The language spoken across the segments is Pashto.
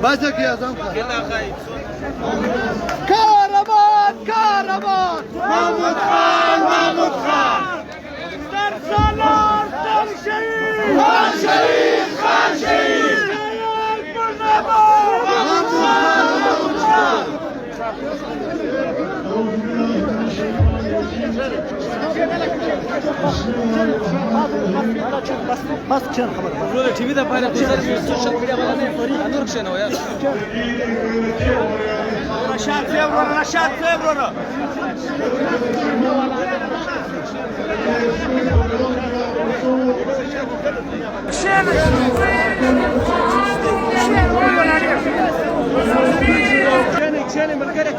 باشا يا زلمه كهربان كهربان محمود خان محمود خان در سالار در شهید خان شهید خان شهید محمود خان محمود خان بس كان خبر ورو ټي وي د پاره ګزار سوشل میډیا باندې انور کښنو یار رشاد فيبرو رشاد فيبرو شاني ملقرك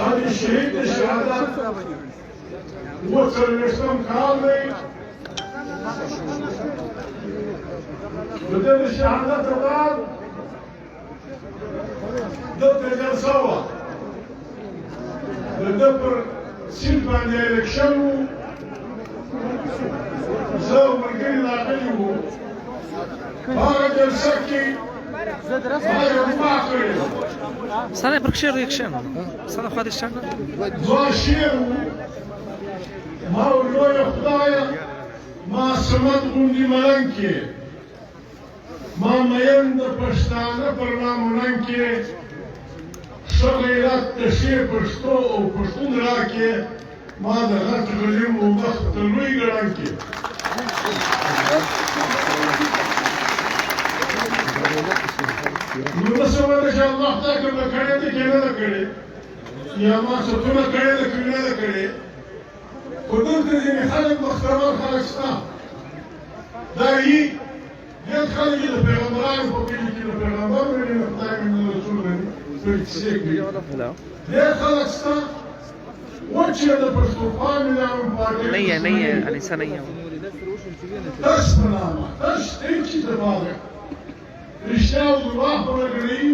هذه الشهيد الشهادة وصل الإسلام كامل بدل الشهادة بعد ضد الجلسوة لدبر سلبان الإلكشن زاو مرقين لاقيه هذا جلسكي سنه برکشیر ریکشن سنه خودش چند زاشیر ما ولوی خدایا ما سمت غوندی ملنکی ما مین د پښتانه پر نامونن کې شغیرت تشیر پښتو او پښتون راکې ما د غټ غلیم او وخت لوی ګران کې نو سوال چې الله تعالی کوم کړه دې کنه نه کړي یا ما څونه کړه دې کنه نه کړي خودت دې خلک مختبر خلک ستا دا یي دې خلک دې پیغمبرانو په کې دې پیغمبر دې خدای من رسول دې څه کوي دې خلک ستا وچه د پښتونخوا نام پارټي نه علي سنه تاش بنامه تاش دې چې دماغه رشتہ و دعا پر کړی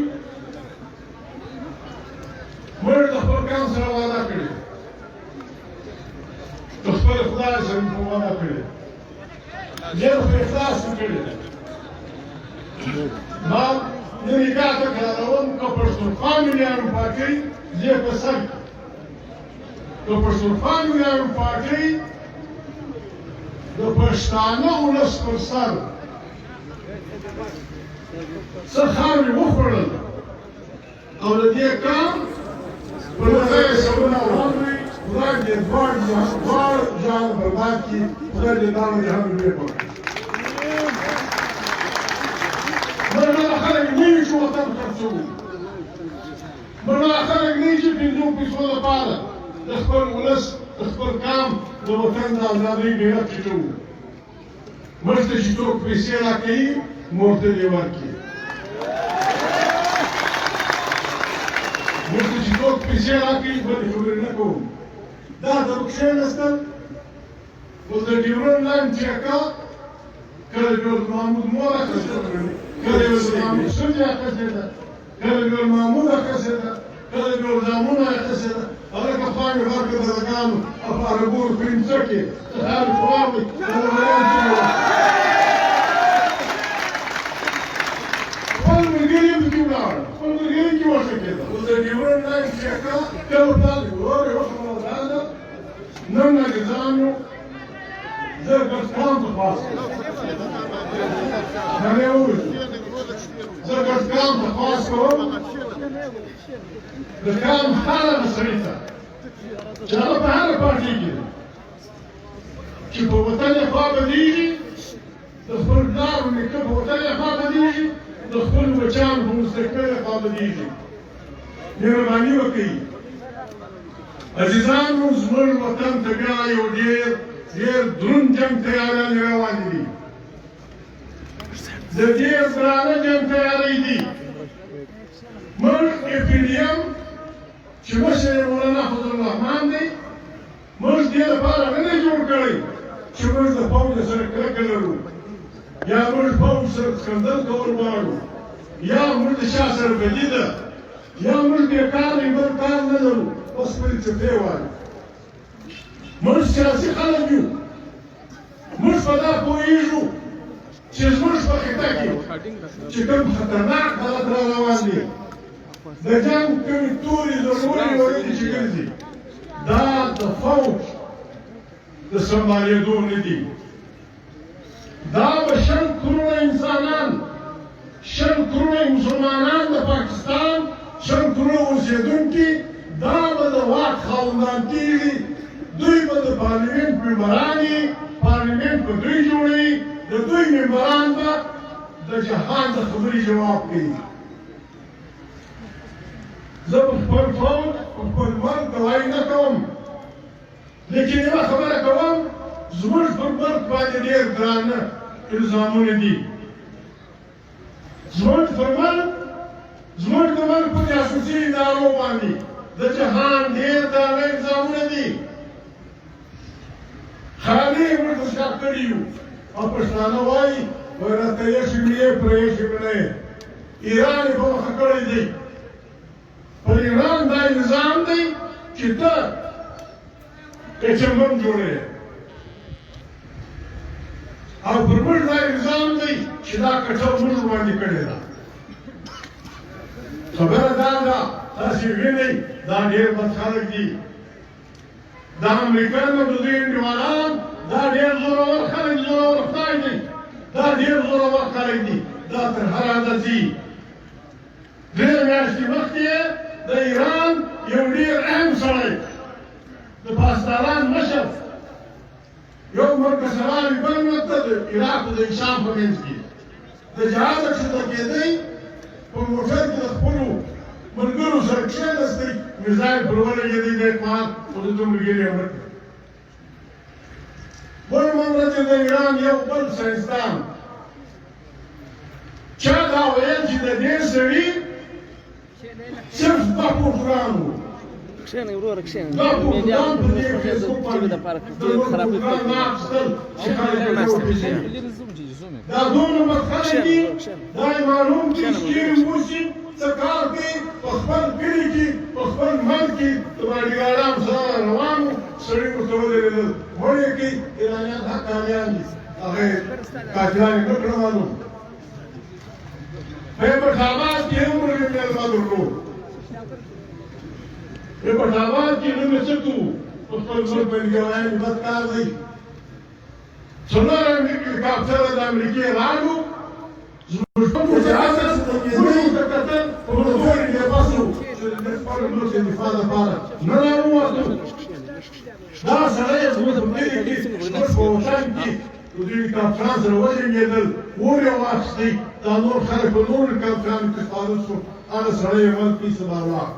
مړ د خپل کام سره وعده کړی د خپل خدای سره په وعده کړی ډېر په احساس کړی ما نوې کاته کاروم که پښتونخوا مليانو پارټي دې په سر د پښتونخوا مليانو پارټي د پښتانه ولس پر سر سخاوي وخوړل او د دې کار په لږه سمونه وروي خدای دې دوار جان برباد کړي خدای دې دا نه هم دې په مرغه خلک نه شو وطن خرڅو مرغه خلک نه چې پینځو پیسو لپاره د خپل ولس د خپل قام د وطن د ازادۍ بیرغ ټیټوو. موږ ته چې څوک پیسې راکوي موږ ته دې ورکړي. موږ ته چې څوک پیسې راکوي بدې خبرې نه کوو. دا ته کښېناستل اوس د ډیورنډ لاین ټیکه کله بیا د محمود مور اخیستله، کله بیا د محمود ښځې اخیستې ده، کله بیا د محمود اخیستې ده، کله بیا د زامنو اخیستې ده. هلکه خوا مې ورکړه د رګانو او په عربونو په مځکې څه خیال چې واورئ د ملګریانو څه وه. خپل ملګري پکې ولاړل، خپل ملګري کې وټکېده. اوس د ډیورنډ لاین ټیکه کله ورته ورورې وخبره دا ده نن نظام یو زه ګرځکام ته خلاص کړم. دا مې وویل زه ګرځکام ته خلاص کوم د کام هره سړي ته چې هغه په هره پارټي کې دی چې په وطن یې خوا بدېږي، د خپل پلار و نیکه په وطن یې خوا بدېږي، د خپلو بچیانو په مستقبل یې خوا بدېږي. مهرباني وکړئ عزیزانو، زموږ وطن ته بیا یو ډېر دروند جنګ تیارانې روانې دي. د ډېر درانه جنګ تیارۍ دي. موږ FPDM چې مشر یې مولانا فضلالرحمن دی، موږ دې لپاره نه دی جوړ کړی چې موږ د پوځ سره کرکه لرو، یا موږ پوځ سره سکندل کول غواړو، یا موږ د شاه سره بدي ده، یا موږ بېکاره یو بل کار نه لرو. اوس خپلې څپې وایو. موږ سیاسي خلک یو. موږ په دا پوهېږو چې زموږ په خطه کې چې کوم خطرناک حالت را روان دی، د جنګ کومې تورې زړورې ورېدې چې ګرځي، دا د فوج د سمبالېدو نه دي. دا به 100 کروڑه انسانان، 100 کروڑه مسلمانان د پاکستان، 100 کروڑه اوسېدونکي دا به د واک خاوندان کېږي. دوی به د پارلمنټ ممبران وي، پارلمنټ به دوی جوړوي، د دوی ممبران به د جهان د خبرې جواب کوي. زه په خپل فوج په خپل ملک ګواهي نه کوم، لیکن یوه خبره کوم، زموږ پر ملک باندې ډېر درانه الزامونه دي. زموږ د ملک په جاسوسي ادارو باندې د جهان ډېر درانه الزامونه دي. خالي یې موږ تشکاک کړي یو، او پښتانه وایي راته یې شملې پرې یې شملې. ایران یې په مخه کړی دی. پر ایران دا نظام دی چې ته HMM جوړوې، او پر موږ دا نظام دی چې دا کټر موږ باندې کړې ده. خبره دا ده، تاسې وینئ دا ډېر بد خلک دي. دا امریکایانو د دوی انډیوالان دا ډېر زورور خلک، زورور خدای دی، دا ډېر زورور خلک دي. دا تر هر حده ځي. 2 میاشتې مخکې د ایران یو ډېر اهم سړی، د پاسداران مشر، یو مرکزران بل ملک ته د عراق د شام په منځ کې د جهاد ښکته کېدی، په موټر کې د خپلو ملګرو سره کښېناستی، میزایل پر ولګېدی، دی قوات خو د دوه ملګري یې مړه کړل. بل ورځ د ایران یو بل ساینسدان چا دا ویل چې د دې سړي صرف دا پروګرام و. کښېنئ وروره کښېنئ. دا پروګرام په دې فیسبوک باندې دا دومره مخکې دي، دا یې معلوم دي چې چیرې اوسي، څه کار کوي، په خپل کلي کې، په خپل ملک کې د باډیګارانو سره روان وو. سړي ورته ودرېدل، مړ یې کوي. ایرانیان حقانیان دي، هغه یې قاتلان یې نه کړه معلوم. په پټ آباد کې هم موږ مېلمه درلود. په پټ آباد کې نو مې څه کوو، په خپل ملک باندې ګواهي بد کار دی. څلور هلیکاپټره د امریکې راغلو، زموږ په جهاز موږ ته کتل، په ملګرو کې بس وو چې د خپل ملک د دفاع لپاره نه راووتو. دا سړی زموږ په کلي کې، زموږ په وطن کې د دوی هلیکاپټران سره وجنګېدل، اور یې واخیستی. دا نور خلک په نورو هلیکاپټرانو کې خالص شو. هغه سړی یې ملک کې سبا ولاړ.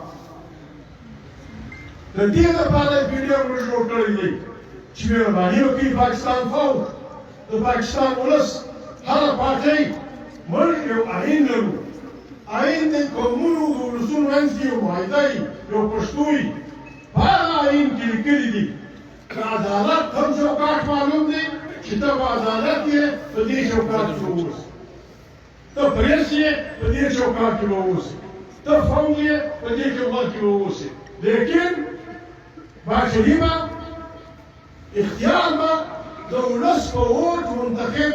د دې لپاره یې پیډیم موږ جوړ کړی دی چې مهرباني وکړي پاکستان فوج د پاکستان ولس هره پارټۍ موږ یو آئین لرو آئین د قومونو د ولسونو منځ کې یو معاهده وي یو پښتو وي په هغه آئین کې لیکلي دي د عدالت هم چوکاټ معلوم دی چې ته به عدالت یې په دې چوکاټ کې واوسې ته پریس یې په دې چوکاټ کې واوسې ته فوج یې په دې چوکاټ کې واوسې لیکن باچري به اختیار به د ولس په ووټ منتخب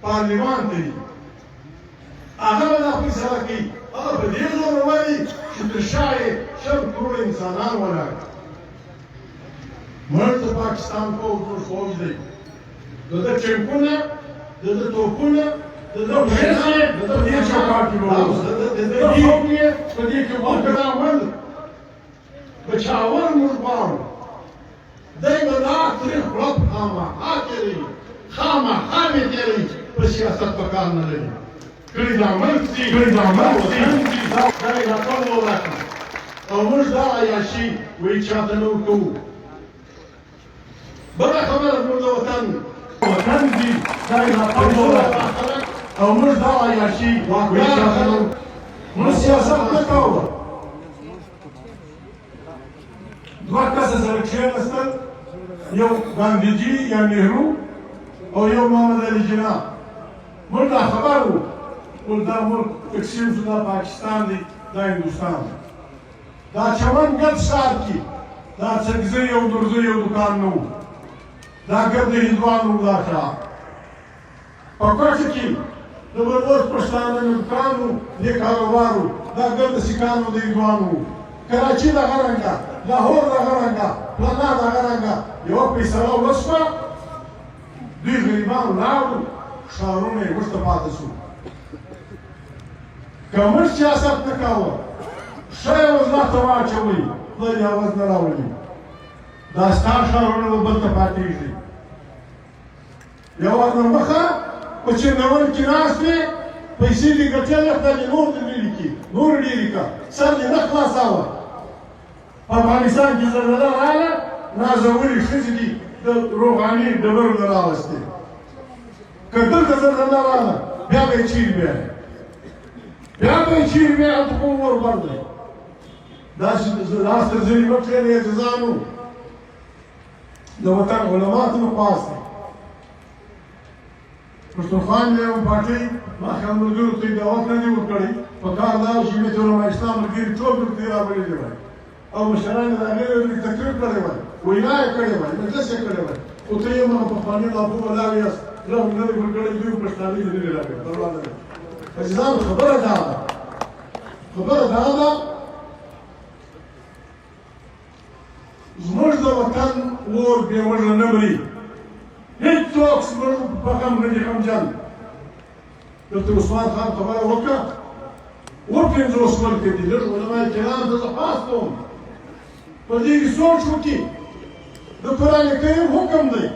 پارلمان ته وي هغه به دا فیصله کوي هغه په دې زور وایي چې تر شا یې 100 کروړه انسانان ولاړ موږ د پاکستان فوج دی د ده ټینکونه د ده توپونه د ده پریسې د ده دې چوکاټ کې واوسه د ده فوج یې په دې کې واکدامل بچاور موږ غواړو دی به دا تاریخ غړپ خامخا تېروي خامخا مې تېروي په سیاست په کار نه لري کړي دا ملک دي کړي دا ملک دي دا یې راټول وراکړي او موږ دا عیاشي وایي چاته نه ورکوو بله خبره زموږ د وطن دي دا یې راټول وراکړي او موږ دا عیاشي وایي چاته نه موږ سیاست نه کوو دوه کسه سره کښېناستل یو ګاندهجي یا نهرو او یو محمد علي جناح موږ دا خبر وو ول دا ملک تقسیم شو دا پاکستان دی دا هندوستان دی دا چمن ګرد ښار کې دا څرګزی یو درزی یو دکان نه وو دا ګرد د هندوانو دا ښار په کوټه کې د ورور پښتانه دکان وو دې کاروبار وو دا ګرد د سیکانو د هندوانو وو کراچي دغه رنګه لاهور دغه رنګه فلانا دغه رنګه یوه فیصله وشوه دوی غریبان لاړو ښارونه یې وروسته پاتې شو که موږ سیاست نه کوه ښه یې وزنا ته واچوئ خدای دې اواز نه راولي دا ستا ښارونه به بل ته پاتېږي یوه نه مخه په چندول کې ناست وې پیسې دې ګټلې خدای دې نور دې ډېرې کړي نور ډېرې کړه سر دې نه خلاصوه په افغانستان کې زلزله راغله نازولې ښځې دي د روحاني ډبرو نه راوستې که دلته زلزله راغله بیا به یې چیرې بیایي بیا به یې چیرې بیایي هلته کوم اور بر دی داسې لاس تر زنې مه کښېنئ اعتزام و د وطن علماتو نه پاس دی پښتونخوا مې یوه پارټۍ ما خیال ملګرو ته یې دعوت نه دی ورکړی په کار دا و چې مې ته علما اسلام ملګري ټول دلته یې رابللي وای او مشران یې د هغې لږ تقریر کړی وای وینا یې کړې وای مجلس یې کړی وای خو ته یې مه پخواني لابو ولاړ یاست رحم نه دی ورکړی دوی پښتانه دې نه دي راکړی پروا نه لري عزیزانو خبره دا ده زموږ د وطن اور بې وږه نه مري هېڅوک زموږ په غم نه دي غمجن دلته عثمان خان خبره وکړه اووه پنځوس ملکه دي لږ علما کرام ته زه خاص کوم په دې کې سوچ وکړي د قرآن کریم حکم دی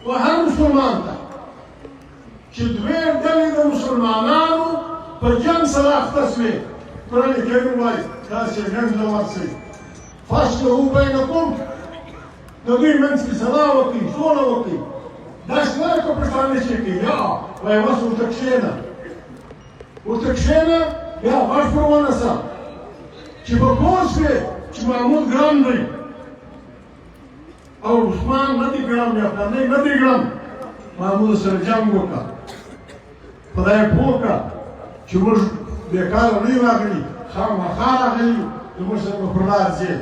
و هر مسلمان ته چې دوې ډلې د مسلمانانو په جنګ سره اخته شوې قرآن کریم وایي تاسې جنګ ته ورسئ فاصلحوا بینکم د دوی منځ کې صلاح وکړئ سوله وکړئ داسې نه ده که پښتانه چې کوي یا وایي بس ورته کښېنه بیا غږ پر ونیسه چې په پوه شوې چې محمود ګرم دی او عثمان نه دی ګرم یا فلانی نه دی ګرم محمود سره جنګ وکړه خدای پوه کړه چې موږ بېکاره نه یو راغلي خامخا راغلي زموږ سره به پر لار ځې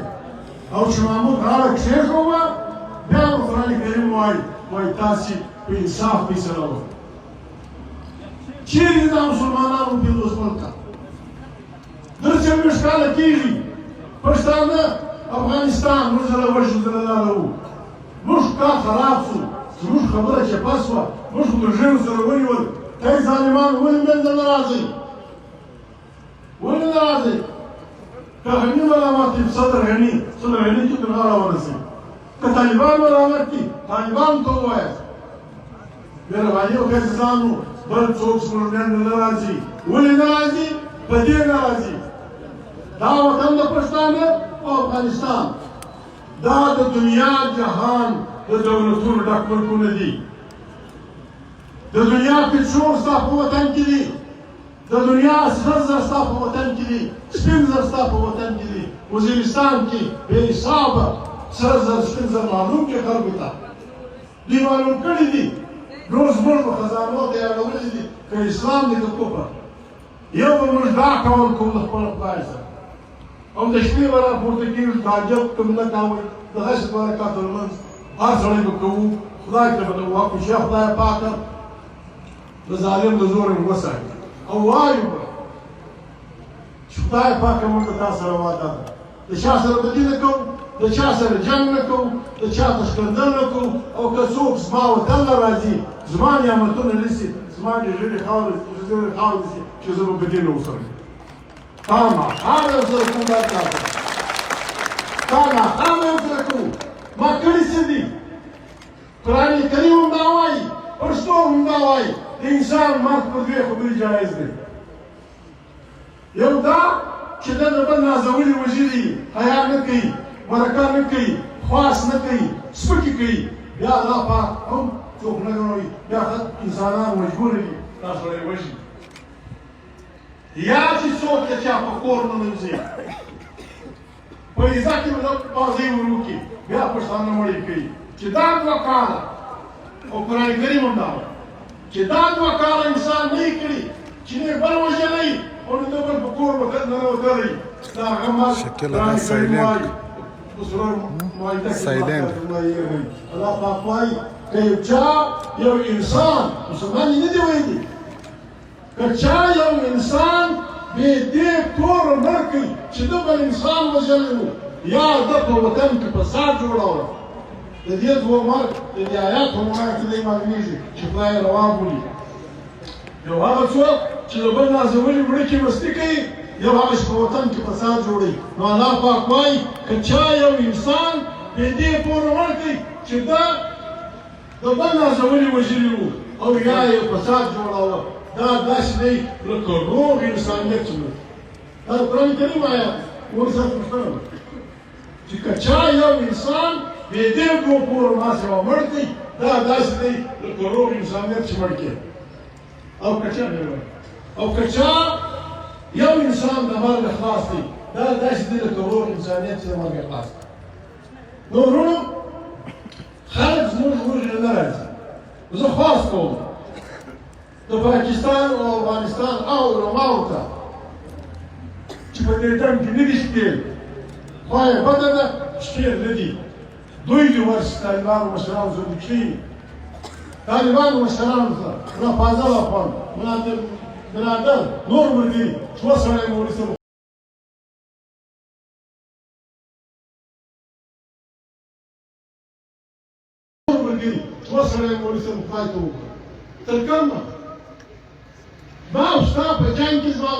او چې محمود غاړه کښېښوه بیا نو قرآن کریم وایي تاسې په انصاف فیصله وکړئ چیرې دا مسلمانانو پنځوس ملکه درې څلوېښت کاله کېږي پښتانه افغانستان موږ سره وشو زلزله وو موږ کار خراب شو زموږ خبره چپه شوه موږ خو مجرمو سره ونیول ته ظالمان ولې منځه نه راځئ ولې نه راځئ که غني ملامت دي صدر غني چې تر غاړه ورسئ که طالبان ملامت دي طالبانو ته ووایاست مهرباني وکړئ عزیزانو بل څوک زموږ منځه نه راځي ولې نه راځي په دې نه راځي دا وطن د پښتانه او افغانستان دا د دنیا جهان د دولتونو ډک ملکونه دي د دنیا پټرول ستا په وطن کې دي د دنیا سره زر ستا په وطن کې دي سپین زر ستا په وطن کې دي وزیرستان کې بې حسابه سره زر سپین زر معلوم کې خلکو ته دوی معلوم کړي دي روز موږ په خزانو ته یادولي دي که اسلام دی که کفر یو به موږ دا کول کوو د خپل خدای سره او د شپې به راپورته کېږو تعجب کوم نه کوئ د غشت برکات لمونځ هر سړی به کوو خدای ته به د وکړو چې خدای پاکه د ظالم د زور یې وساتي او وایو به چې خدای پاکه موږ د تا سره وعده ده د چا سره بدي نه کوو د چا سره جنګ نه کوو د چا تشکندل نه کوو او که څوک زما وطن ته راځي زما نعمتونه نیسي زما د ژړې خاورې نیسي چې زه به بدي نه اوسم تا ماښام یو سره کوم دا کار دی تا ماښام یو سره کوو ما کړي څه دي قرآن کریم هم دا وایي پښتو هم دا وایي د انسان مرګ پر دوې خبرې جایز دی یو دا چې د بل نازولي وژلي حیا نه کوي مرکه نه کوي خواست نه کوي سپکې کوي بیا الله پاک هم څوک نه ګڼوي بیا انسانان مجبور دي دا سړی وژني یا چې څوک د چا په کور ننوځي په عزا کې به بازۍ ور وکړي بیا پښتانه مړی کوي چې دا 2 کاله او قرآن کریم هم دا وایي چې دا 2 کاله انسان نه یې کړي چې نه بل وژلی او نه د بل په کور ننوتلی دا هغه مال قرآن کریم وایي سایلنټ الله پاک وایي که یو چا یو انسان مسلمان یې نه دی ویلي که چا یو انسان بې دې توره مړ کړي چې ده بل انسان وژلی و یا ده په وطن کې فساد جوړوه د دې دوه مرګ د دې آیات په معنی کې دی معلومېږي چې خدای یې روا بولي یو هغه څوک چې د بل نازولي مړه کې مستي کوي یو هغه چې په وطن کې فساد جوړوي نو الله پاک وایي که چا یو انسان بې دې پوره مړ کړي چې ده د بل نازولي وژلي و او یا یې فساد جوړاوه دا داسې دی لکه روغ انسانیت چې موږ دا قرآن کریم آیات ورسره پوښتنه چې که چا یو انسان بې دې دوه پوره ما سره مړ کړي دا داسې دی لکه روغ انسانیت چې مړ کړي او که چا یو انسان د مرګ خلاص دی دا داسې دی لکه روغ انسانیت چې د مرګ خلاص دی نو وروڼو خلک زموږ وژنې نه راځي زه خواست کوم د پاکستان او افغانستان او علماو ته چې په دې ټایم کې نه دي شپېل خوا یې بده ده شپېل نه دي دوی دې ورسي طالبانو مشرانو سره دې کښېني طالبانو مشرانو سره ملا فاضل افغان ملا برادر نور ملګري څو سړی مو ورسره څو سړی مو ورسره خدای ته وکړه تر کومه ما او ستا په جنګ کې زما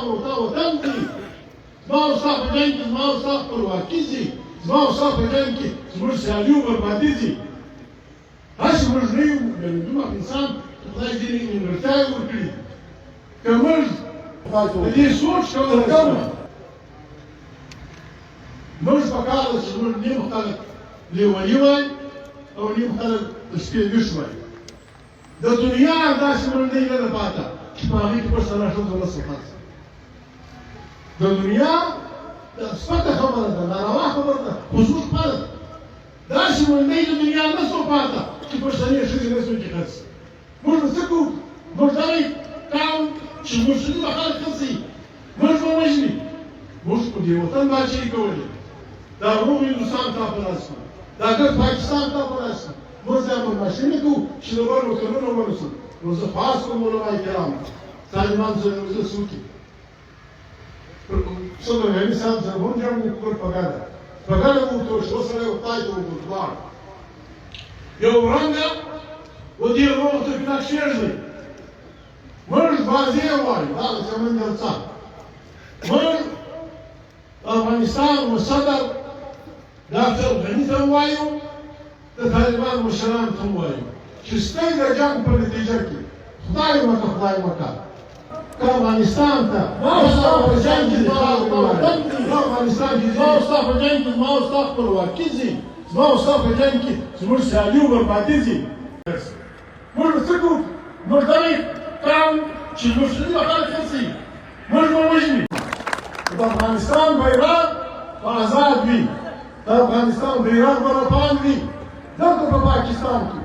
وطن دی زما او ستا په جنګ کې زما او ستا خپلواکي ځي زما او ستا په جنګ کې زموږ سیالي او بربادي ځي هسې موږ نه یو دومره انسان خدای ځینې نیمګړتیا یې ورکړي که موږ د دې سوچ کوو تر کومه موږ په کار ده چې زموږ نیم خلک لیوني وایي او نیم خلک د شپې ویښ وایي د دنیا داسې منډۍ نه ده پاته چې په هغې کې بل سره ښځو نه صفت د دنیا سپکه خبره ده ناروا خبره ده خصوص پره ده داسې منډۍ د دنیا نه سو پاته چې پښتنې ښځې نه سو کې خرڅ موږ به څه کوو موږ دغې کاو چې موږ ښځې به خلک خرڅوي موږ به وژني موږ په دې وطن بادشاهي کولې دا روغ هندوستان تا په لاس کړو دا ګډ پاکستان تا په لاس کړو موږ دا بدماشي نه کوو چې د بل وطنونه ونیسو نو زه خواست کوم علمای کرام طالبان سره زه څوکي څه د غني صاحب سره هم جوړ وکړ په ګډه وو ته شو سره وتاي ته وګورم یو ورانګه و دې وروسته ته پلاک شېرځي موږ بازي وایو دا څنګه درڅا موږ افغانستان مصدر ډاکټر غني ته وایو د طالبان مشران ته وایو چې ستاسو د جنګ په نتیجه کې خدای وکړه که افغانستان ته ما ستا په جنګ کې افغانستان کې ما ستا په جنګ کې ما ستا خپلواکي ځي زما او ستا په جنګ کې زموږ سیالي وبربادي ځي موږ به څه کوو موږ دغه قام چې مفسدین به خلک خرڅوي موږ به وژني د افغانستان بیرغ به ازاد وي د افغانستان بیرغ به روښان وي دلته په پاکستان کې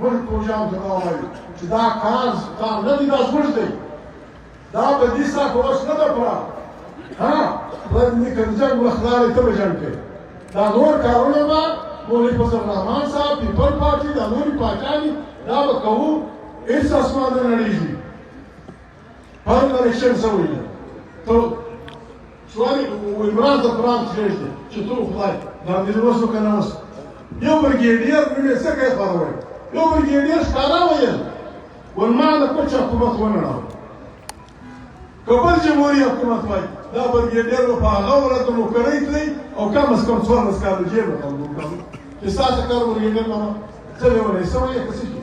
موږ پوځیانو ته دا وایو چې دا کار نه دی دا زموږ دی دا به دې ستا په وس نه ده پوره باید نیکه د جنګ وخت راغی ته به جنګ کوې دا نور کارونه به مولوي فضل الرحمن صاحب پیپل پارټي دا نورې پاچانې دا به کوو هېڅ اسمان نه نړېږي پرون الیکشن شوی دی ته سوال عمران ته قرآن پرېږدي چې تو خدای باندې اوس که نه اوس یو برګېډیر نوم یې څه کوي خپروي یو برګېډیر ښکاره ویل ول ما د کوچ حکومت ونړاو که بل جمهوري حکومت وایي دا برګېډیر به په هغه ورځ د نوکرۍ تلئ او کم از کم 14 کاله جیل به خلکو وکړو چې ستاسو کار برګېډیر نه څه به ونی څه وایي که څه شي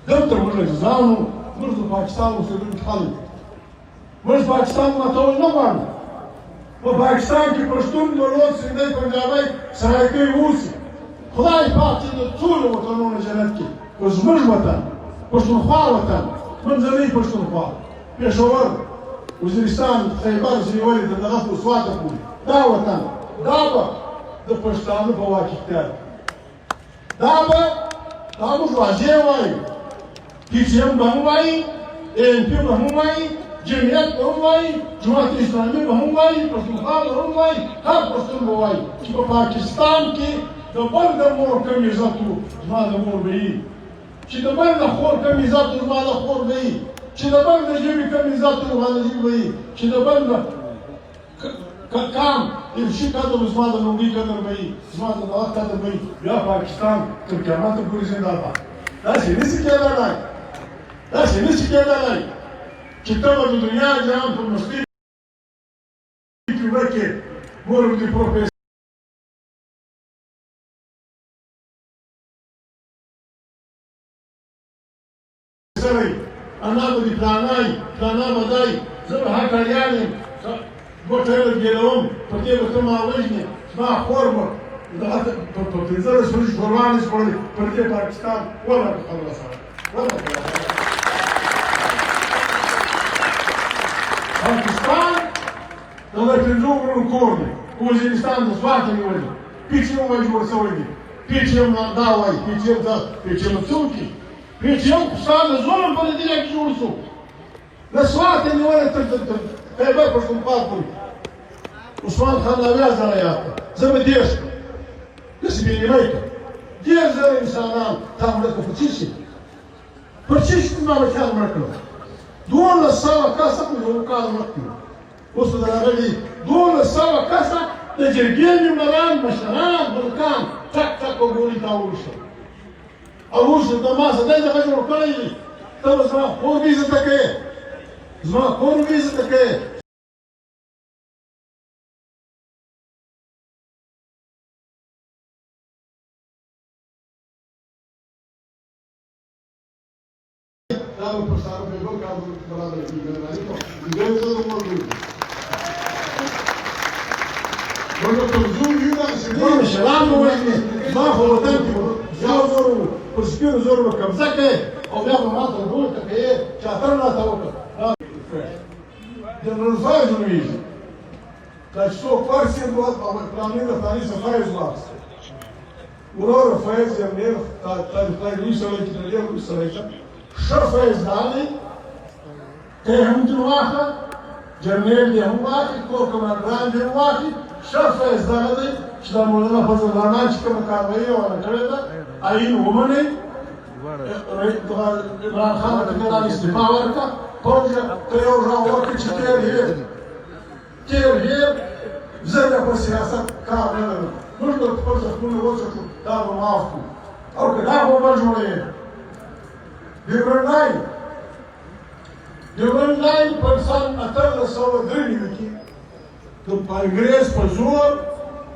دلته موږ انګریزانو موږ د پاکستان اوسېدونکي خلک موږ پاکستان ماتول نه غواړو په پاکستان کې پښتون بلوچ سندھی پنجابی سرایکۍ اوسي خدای پاک چې د ټولو وطنونو جنت کې خو زموږ وطن پښتونخوا وطن منځنۍ پښتونخوا پېښور وزیرستان خیبر ژنیولې تر دغه سواته پورې دا وطن دا به د پښتانه په واک اختیار دا موږ واضح وایو پي ټي ایم به هم وایي ANP به هم وایي جمعیت به هم وایي جماعت اسلامي به هم وایي پښتونخوا به هم وایي هر پښتون به وایي چې په پاکستان کې د بل د مور کم عزت و زما د مور به وي چې د بل د خور کم عزت و زما د خور به وي چې د بل د ژبې کم عزت و زما د ژبې به وي چې د بل د کام ارشي قدر زما د لومړي قدر به وي زما د دغه قدر به وي بیا پاکستان تر قیامته پورې زنده باد داسې نشي کېدلی داسې نشي کېدلی چې ته به د دنیا جهان په مستۍ کې ورکې مور به دې پروفیسر انا به دې پلانا به دی زه به هر کړیان یم ګوټه یې لګېدوم په دې به ته ما وژنې زما خور به دغه په 15 ورځې شوروا نشي خوړلی پر دې پاکستان وله به خبره سره پاکستان د دې 5 غرونو کور دی وزیرستان د سواته نیولې پي ټي ایم وایي جوړ شوی دی پي ټي ایم دا وایي پي ټي ایم څوک دی پي ټي ایم ستا د ظلم په نتیجه کې جوړ شو د سواته نیولې تر خیبر پښتونخوا پورې عثمان خان لاویا زره یاد کړه زه به دېرش کړم داسې بې نیمۍ کړه 10,000 انسانان تا مړه کړه په څه شي زما بچیان مړه کړل 1200 کسه په یو کال مخکې اوس د راغلي 1200 کسه د جرګې ممبران مشران بلکان ټک وګوري تا وشو او اوس د ما څه دغه جوړ کړی دی ته زما خور به عزت کوې دا په سره په یو کار برابر کیږي نه څه موږ ته زوم یو دا څه شلام وایي ما خو وطن کې یو پر سپینو زور په قبضه کې او بیا به ماته ډول ته کې چاتر نه تا وکړه جنرال فایز نومیږي دا څوک فارسي په پلانې د تاریخ فایز واس ورور فایز یې نه تاریخ یې سره کې نه یو سره ښه فیض دالي ته هم دې واخله جرنیل دې هم واخلي کور کمانډران دې هم واخلي ښه فیض دغه دی چې د مولانا فضل الرحمن چې کومه کاروایي ونه کړې ده آیین ومنئ عمران خان ته میران استعفا ورکړه پوځ ته یو ژغ ورکړي چې تېر هېر زه بیا پر سیاست کار نه لرم موږ به خپل زخمونه وڅښو دا به معاف کړو او که دا به وبل جوړوې ډیورنډ لاین په سن 1893 کې د انګریز په زور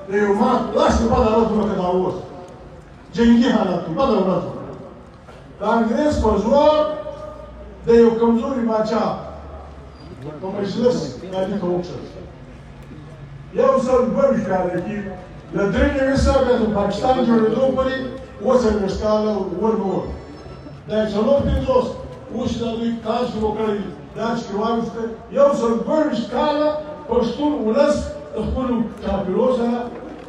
د یو مات داسې بد حالت لکه دا اوس جنګي حالت بده ورځ د انګریز په زور د یو کمزوري پاچا په مجلس علي ته وکړل یو سل 22 کاله کې د 93 پاکستان جوړېدو پورې 40 کاله وربور دا 450 اوس دا دوی کار شروع کړی دا چې واوښته 122 کاله پښتون ولس د خپلو چاپېرو سره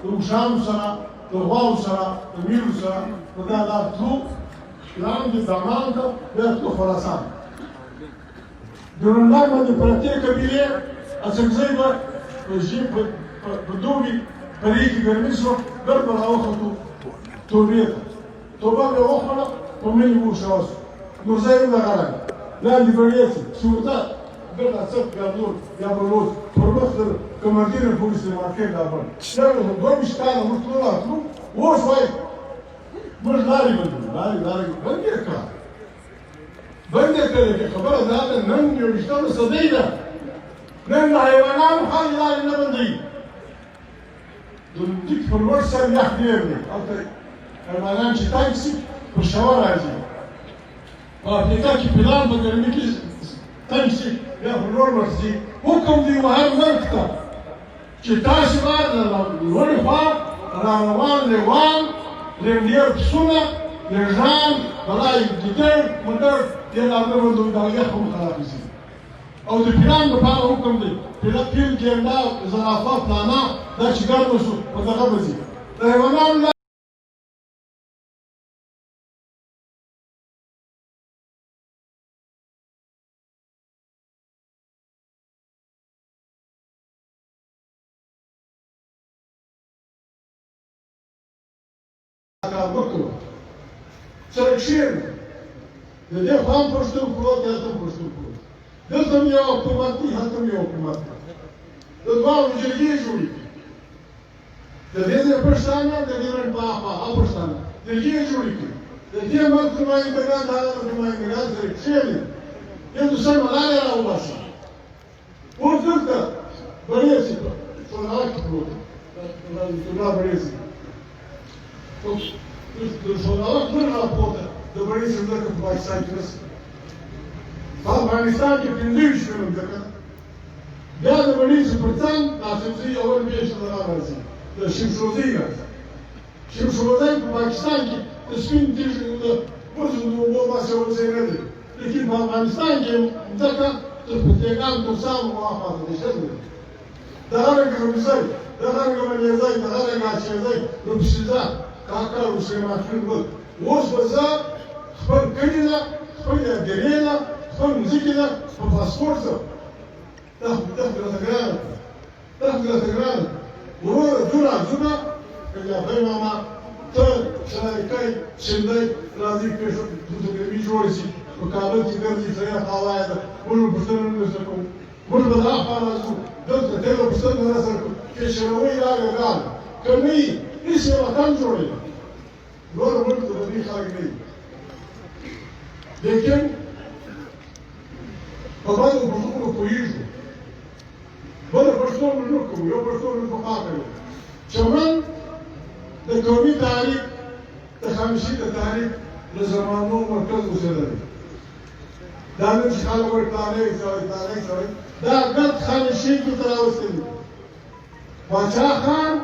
د اوښانو سره د غواو سره د میرو سره نو دا تلو لاندې دامان ته بیا تلو خراسان د رونډا باندې پرتې قبیلې اڅکزۍ به په دوبي پرې کې ګرمي شوه ګر به راوختو توبې ته توبه مې وخوړه په مني مو شوه نورزی هم دغه رنګ لاندې بړېڅې سورته ګرد اڅک یا نور یا بلوڅ پر مخ د کمانډیر پولیس د مارکېټ دا بل دا 22 کاله موږ تلو راتلو اوس وایي موږ لارې بندوو لارې بند یې کړه بند یې کړې چې خبره دا ده نن 21مه صدۍ ده نن د حیوانانو حال لارې نه بندوي د ټیک پر لوړ سر یخ ډېر دی هلته حیوانان چې تنګ شي پر شوه راځي په افریقا کې فیلان په ګرمي کې تنګ شي بیا پر لوړ ورځي حکم دی وهر ملک ته چې تاسې به د لوړې خوا راروان لیوان رینډیر پسونه لیژان بلای ګیدړ موټر دې لاره بندوي دا یخ هم خراب شي او د فیلان لپاره حکم دی فیل ګینډا زرافه فلانه دا چې ګرمه شو په دغه به ځي د حیوانانو وکړو سره کښېنو د دې خوا هم پښتون پروت دی هلته هم پښتون پروت دلته هم یو حکومت دی هلته هم یو حکومت دی د دواړو جرګې جوړې کړي د دې ځای پښتانه د دې رنګ پاخوا او پښتانه جرګې جوړې کړي د دې ملک نمایندګان د هغه نمایندګان سره کښېني یو دوسمه لارې راوباسي اوس دلته بړېڅې په سونغاړه کې پروت دی بړېڅې د سونغاړه لږ راپورته د بړېڅې ځمکه په پاکستان کې نشته په افغانستان کې 25 کیلو ځمکه بیا د بړېڅې پر څنګ ناصرزي اول میاشته نه راځي د شمشوزۍ راځي شمشوزۍ په پاکستان کې د سپین تیږې د برزو د اوبو باسي اول ځای نه دی لیکن په افغانستان کې ځمکه تر پتېګان ترسام واخوا د شته دی دغه رنګه غمزۍ دغه رنګه منیزۍ دغه رنګه اچېزۍ روپسیزه کاکړ سلیمان خېل ول اوس به زه خپل کلي نه خپل هدیرې نه خپل مځکې نه په پاسپورټ ځم دا خو راته ګرانه دا خو راته ګرانه وروره ځونه ځونه کلیاپۍ ماما ته شنایکۍ شندۍ راځي پېښه فوټوګرافي جوړه شي په کابل کې ګرځي سړی هوایه ده موږ به پوښتنه نه درته کوو موږ به دا خوا راځو دلته ډېره پوښتنه نه راسره کوو پېښوروۍ راغی ګرانه که نه وي هېڅ یې وطن جوړوي نور ملک ته د دې خلک نه وي لیکن په بدو حقوقو پوهېږو بله پښتو موږ نه کوو یو پښتو موږ پخوا کوو چمن د قومي تاریخ د خامشي د تاریخ د زمانو مرکز اوسېدلی دا نن چې خلک وایي پلانی سړی دا ګرد خامشي کې ته راوستلي باچا خان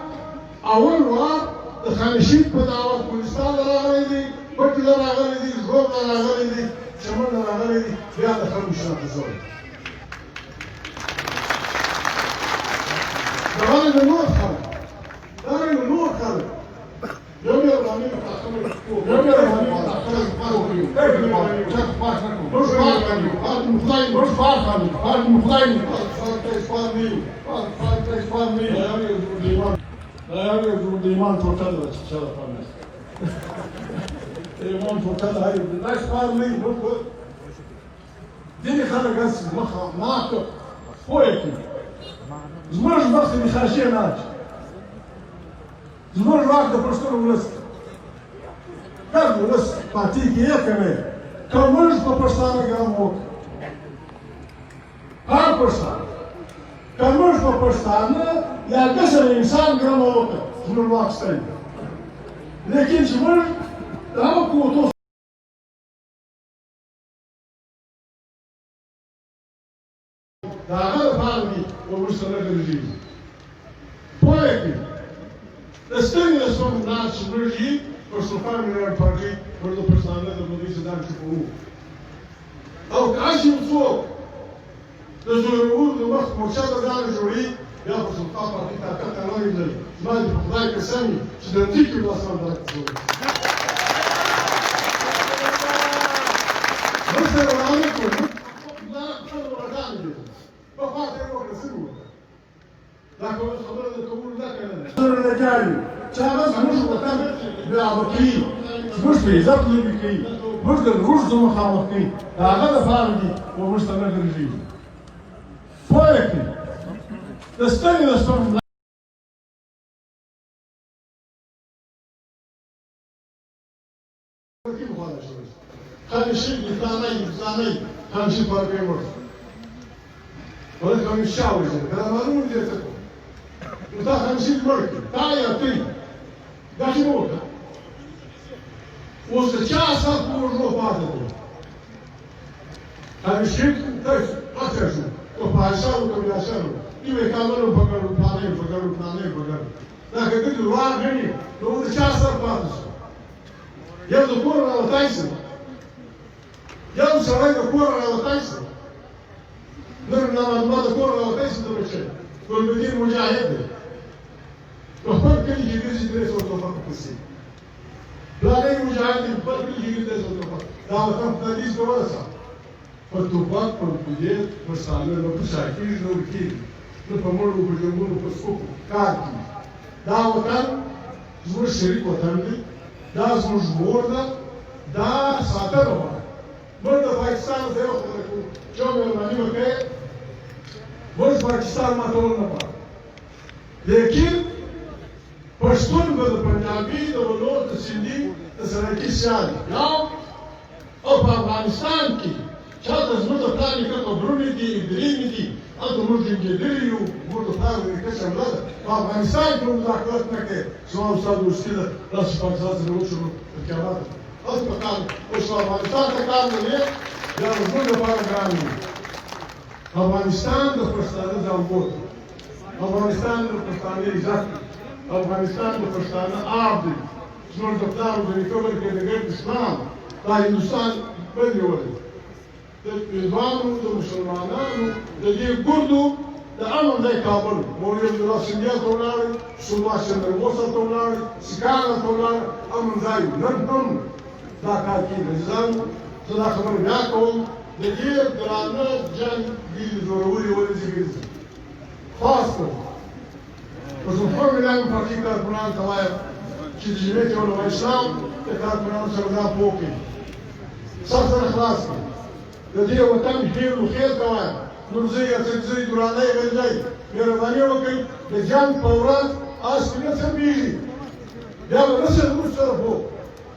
اول وار د خانشین په دعوت کوهستان ته راغلی دی پټي ته راغلی دی زوړ ته راغلی دی چمن ته راغلی دی بیا د خلکو شاته شوی دا رنګه نور خلک یو بیا رواني متاخره د ایمان ټوټه ده چې چا لپاره نه د ایمان ټوټه ده دا شپار نه وي موږ ځینې خلک هسې مخه ماته پوه کړي زموږ مخکې د خاشې نه اچي زموږ واک د پښتون ولس ګرد ولس پارټي کې یې که نه که موږ په پښتانه ګرم وکړو هر پښتانه که موږ په پښتانه یا کسر انسان ګرم وکړو زموږ واک ستړی لیکن چې موږ د هغه قوتو د هغه لپاره دي وروسته نه ګرځېږي پوه یې کړي د ستنې د سم ناس چې لږي پښتونخوا ملي پارټي ور د پښتانه د مدیر ځان چې کوو او کاشي څوک د زورور د وخت مرشد ځان جوړي یا پښتونخوا پارټي طاقت نه لري ما دې په خدای قسم چې د دې کې واسه درته مثلا انا كنت لا اقبل ورقان دي بخاطر وقت سنو لكن الخبر الكبير ده كان الرجال شابس مش وطن بيعبقي مش بيزات اللي بيكي مش الرشد مخالفكي هذا فاردي ومش تنقل فيه فوقي تستني للصف خلي الشيء يتزاني خلي شيء فرق يمر ولكن الشاوي كلام هذا ديتكم وتا خلي شيء فرق تايا تي ده شنو ده وستشاسا كورو بعده خلي شيء تايس أساسا وفاشلوا كبيرشلوا يبقى كانوا بقروا بلانين لكن كده الواقع هني لو تشاسا بعده يبدو كورة على تايسن يوم سراي كورة على تايسن نرنا ما كورة على تايسن ده بشيء والمدير مجاهد وفرق كل شيء كذي درس وتوفق كسي بلاني مجاهد فرق كل شيء درس وتوفق ده كم تدريس كواسا فتوفق فالمدير مسالة لو بشاكير لو كير نفهمه بجمهور بسكوب كارتي ده وكان زور شريك وطني دا زموږ مور ده دا ساتنه غواړي موږ د پاکستان سره یو خبره کوو چې مهرباني وکړئ موږ پاکستان ماتول نه غواړو لیکن پښتون به د پنجابي د ولور د سندي د سرایکي سیال یو او په افغانستان کې چاته زموږ د پلان نیکه قبرونه دي درېیمې دي هلته موږ جنګېدلي یو موږ د پلان نیکه شمله ده په افغانستان کې موږ مداخلت نه کوي زما استاد دوستي ده داسې پاکستان سره وشو تر قیامته هلته په کار اوس په افغانستان ته کار نه دی بیا د زموږ لپاره ګران وي افغانستان د پښتانه ځانګړ افغانستان د پښتانه عزت افغانستان د پښتانه آب دی زموږ د پلار د نیکه بلکې د ګرد اسلام دا هندوستان بل نیولی د پیروانو د مسلمانانو د دې ګردو د امن ځای کابل مولوي عبدالله سندیا ته ولاړ سبحاش چندر بوس ته ولاړ سیکهانو ته ولاړ امن ځای نن هم دا کار کېږي زه دا خبره بیا کوم د دې درانه جنګ دې زوروري ولې زیږېږي خاص کړم پښتونخوا ملي پارټي کارکونانو ته وایم چې د جمعیت علماء اسلام د کارکونانو سره دا پوه کړي سر سره خلاص کړي د دې وطن خیر و خیر ته وایم نورزی اڅکزی درانه غلجی مهرباني وکړئ د جنګ په ورځ آس نه سمېږي بیا به نه سره موږ سره پوه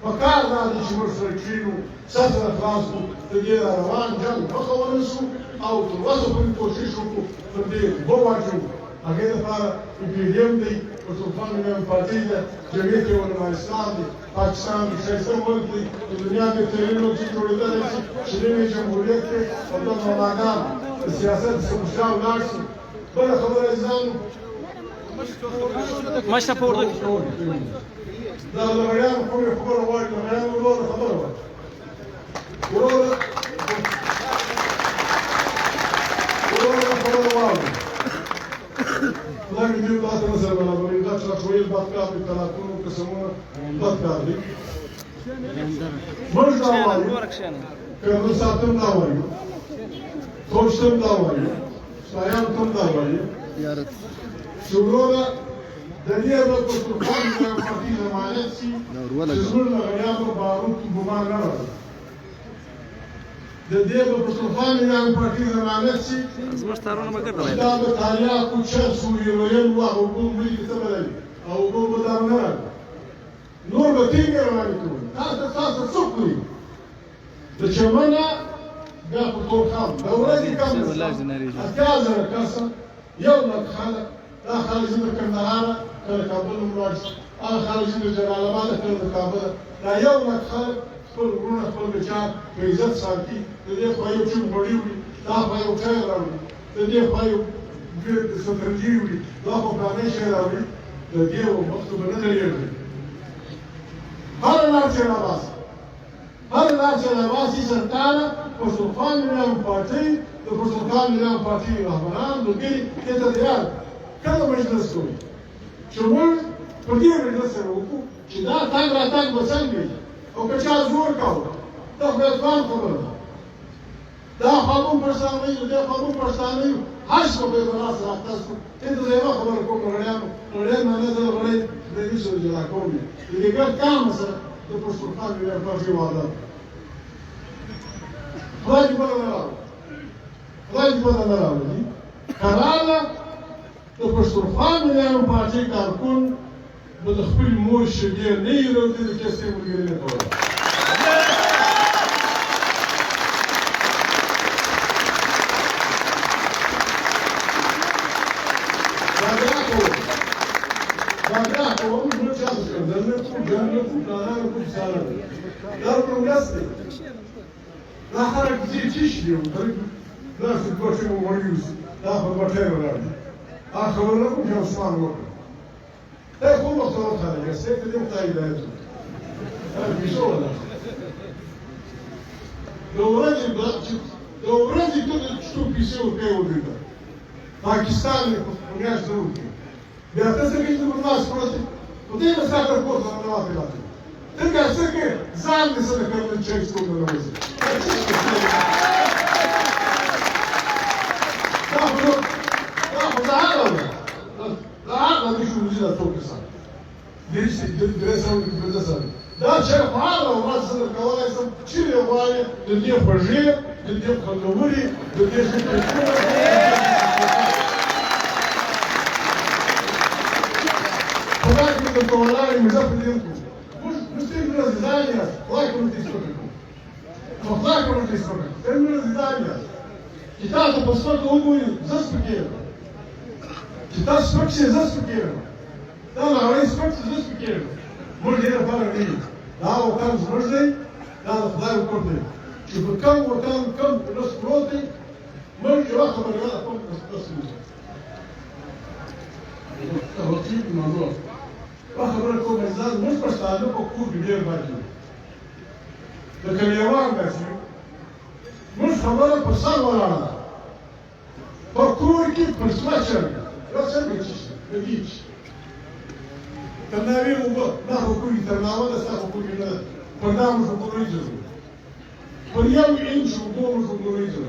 پکار دا دی چې موږ سره کښېنو سر سره خلاص کړو د دې روان جنګ مخه ونیسو او تر اوسه پورې کوشش وکړو پر دې اوبه واچوو هغې لپاره PDM دی پښتونخوا ملي پارټي ده جمعیت علماء اسلام دی پاکستان ښایسته ملک دی د دنیا بهترین ملک چې جوړېدلی شي چې نوی جمهوریت دی او دا مولاګان د سیاست سمشا ولاړ شي بله خبره عزیزانو مشره په اردو کې دا د غړیانو کومې خبره غواړي د غړیانو وروره خبره غواړي وروره خبره غواړي خدای مې دې تاسو نه سره برابرې دا چې راټول بد کار په طلاقونو قسمونه بد کار دی موږ دا وایو که ساتم دا وایو خوشتم دا وایو شایان تم دا وایو چې وروره د دې د پښتونخوا ملي پارټي ضمانت شي چې زموږ له غړیانو باروت ګمان نه راځي د دې په پښتونخوا ملي پارټي ضمانت شي زموږ تارونه مګر دی دا به تاریاکو چل سوریې ویل وه حکوم ملي څه بدلوي او حکوم به دا نه راځي نور به ټینګې روانې کوي تاسو څوک کوي د چمنه بیا په تورخم د ورځې کم اتیا زره کسه یو لک خلک دا خارجي د کندهاره که د کابل نه ولاړ شي هغه خارجي د جلال آباده که د کابله دا یو لک خلک خپل وروڼه خپل بچیان په عزت ساتي د دې خوا یو چوب غوړي وړي دا خوا یو چای راوړي د دې خوا یو سترنجي وړي دا خو فلانی شی راوړي دې و مخکې به نه درېږي هره لار چې راباسي هره لار چې راباسي سرکاره پښتونخوا مليان پارټۍ د پښتونخوا مليان پارټۍ رهبران ملګري دې ته تیار کله مجلس کوي چې موږ په دې مجلس سره وکړو چې دا تګ راتګ به څنګه وي او که چا زور کاوه دا خو یې ځوان خبره ده دا قانون پښتانه یو دا قانون پښتانه یو هر څه به ولاس راځو ته دې یو خبره کوم غړیان نه زه غړی د دې څه جلا کوم دې ګر کام سره د پښتونخوا مليان پارټۍ واده خدای دې بدل نه راوړي کراله د پښتونخوا مليان پارټۍ کارکون به د خپل مور شګې نه یې راوړي د کیسې ملګري نه کوي Dar progresy. La charakterystycznie ciśnie, nasz gościem umówił, na zobaczeniu rady. A cholera musiał słabo. Te chłopak to odchali, ja sobie nie wtaję do tego. Tak, wiszło nas. Do urodzi to sztuk pisył pełdyka. Pakistan, ponieważ do ruki. Ja też jakieś do nas prosi. Potem jest taka kłota na nowy lat. Tylko takie zalny sobie pewne często na nowy. Zaharla nici nu zila tocă sa. Deci dresul dresul. Da ce hala o vas să călai să cine oare de de păje, de de călăuri, de de știință. Когда мы говорили, мы запретили. Ну что это раздание? Лайком ты сколько? Но лайком ты сколько? Это не раздание. Китай-то поскольку он будет заспокоен. Китай спокойно заспокоен. Да, говори спокойно заспокоен. Может это пара дней. Да, вот там сможный, да, дай укорный. Чтобы кам распроты, может его хабарга помнить распространить. Вот тип назад. خبره کومه ځان موږ پښتانه په کور کې ډېر باندې د کلیوان داسې موږ خبره په سر ولاړه ده په کور کې پښتو چرګه یو څنګه چې بګیچ تناوی وګ دا حکومت ترناوه د ستا حکومت نه پردام شو پرويځو پر یو انچ وګورو شو پرويځو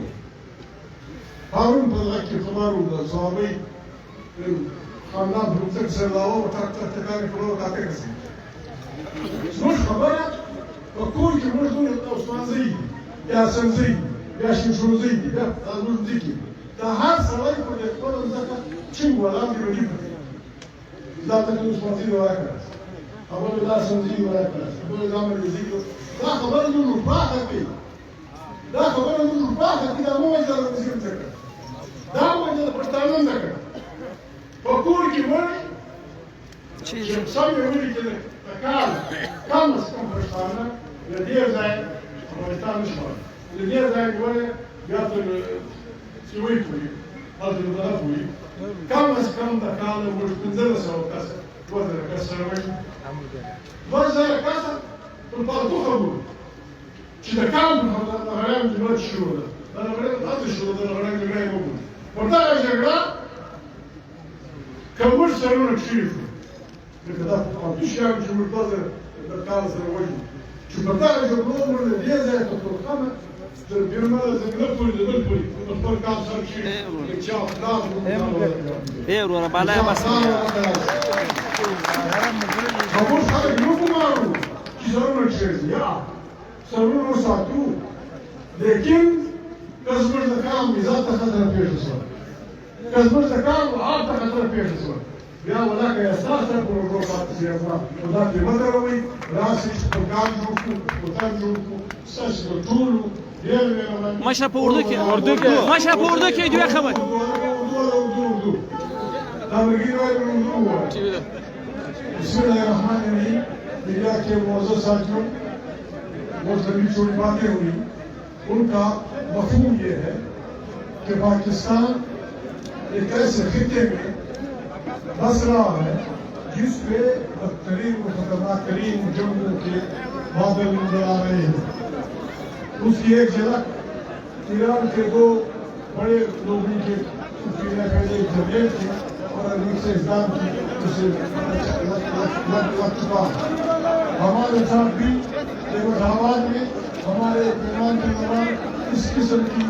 هارون په دغه کې خبرو د صحابه خاندان بروتک سرداو و تکانی کلو تاکه کسی. زوج خبره و کور که موش دونه عثمان زیدی، یا حسن زیدی، یا شمشون زیدی، یا زوج زیدی. تا هر سوایی پر دکتر زکا چنگ ولام دی بگی پتی. ذات که عثمان زیدی ورای کرد. اول دا حسن زیدی ورای کرد. اول زامن زیدی. دا خبره دون رفاقه کی. دا خبره دون رفاقه کی دا موجه دا نزیم تکر. دا موجه دا پرتانون تکر. وكل كمان شخصان يقولي كده تكال كامس كم فرشتانا لديه زي أفغانستان نشمال لديه زي يقولي بيأتل سويكوي هذا المدرفوي كامس كم تكال ومش تنزل سوا كاسة وزر كاسة روي وزر كاسة والبارتو خبور شده كام نغرام جمعات الشهودة نغرام هذا الشهودة نغرام جمعات موجود ورداء جغرام كم مش سرنا كشيفه لكذا قطيش يعني شو مرتضى الكارثة الوجه شو مرتضى جبروه من الدنيا زي الخامة بيرمى زي نبولي نبولي كارثة كشيف يتشاف ناس ايه ورا بالا بس خبوش هذا يوم مارو شو سرنا كشيف يا سرنا ساتو لكن كسبر ذكام إذا تخذنا في الصلاة كسبر ذكام وعاد تخذنا في الصلاة يا ولاك يا ساسا بروفات سياسة وذاك مدروي راسش بكانجوكو وتانجوكو ساش بطولو ماشرف اردو ماشرف اردو که دیگه خبر بسم الله الرحمن الرحیم मीडिया के मौजूद साथियों वो सभी छोटी बातें हुई उनका मफहूम ये है कि पाकिस्तान एक ऐसे खिते में बस रहा है जिससे बदतरीन व खतरनाक तरीन जंगों के बादल नजर आ रहे हैं। उसकी एक झलक ईरान के दो बड़े लोगों के पहले जबेल थे और अभी से इस्लाम की उसे लग चुका। हमारे साथ भी इलाहाबाद में हमारे मेहमान के दौरान इस किस्म की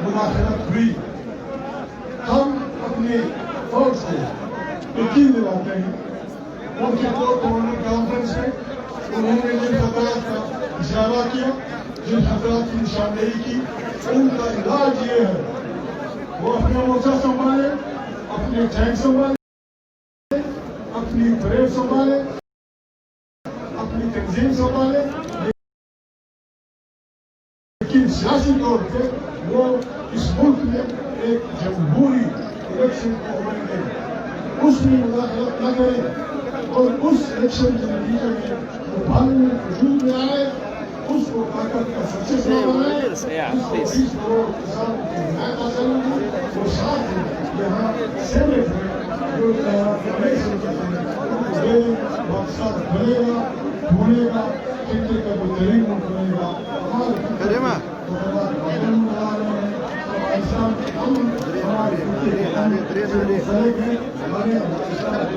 मुदाखलत हुई। हम अपने फौज को यकीन दिलाते हैं उनके दो कमांडर कॉन्फ्रेंस में उन्होंने जिन खतरात का इशारा किया, जिन खतरात की निशानदेही की, उनका इलाज ये है वो अपना मोर्चा संभाले, अपने टैंक संभाले, अपनी परेड संभाले, अपनी तंजीम संभाले, लेकिन सियासी तौर पर वो इस मुल्क में एक जमहूरी इलेक्शन को अमल करें, उसमें मुदाखलत न करें और उस इलेक्शन के नतीजे में जो पार्लियामेंट वजूद में आए उसको ताकत का सक्सेस बनाए, उसको 20 करोड़ किसानों की हिमायत हासिल होगी। वो साथ ही यहाँ सेनेट में जो पाकिस्तान बनेगा, ढूंढेगा, खिते का जो तरीन मुल्क बनेगा। हमारे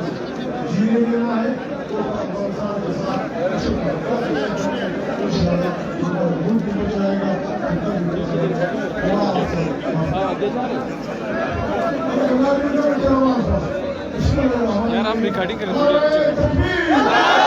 जीने देना है तो अफगानिस्तान के साथ मुल्क भी बचाएगा। यार हम रिकॉर्डिंग कर रहे हैं।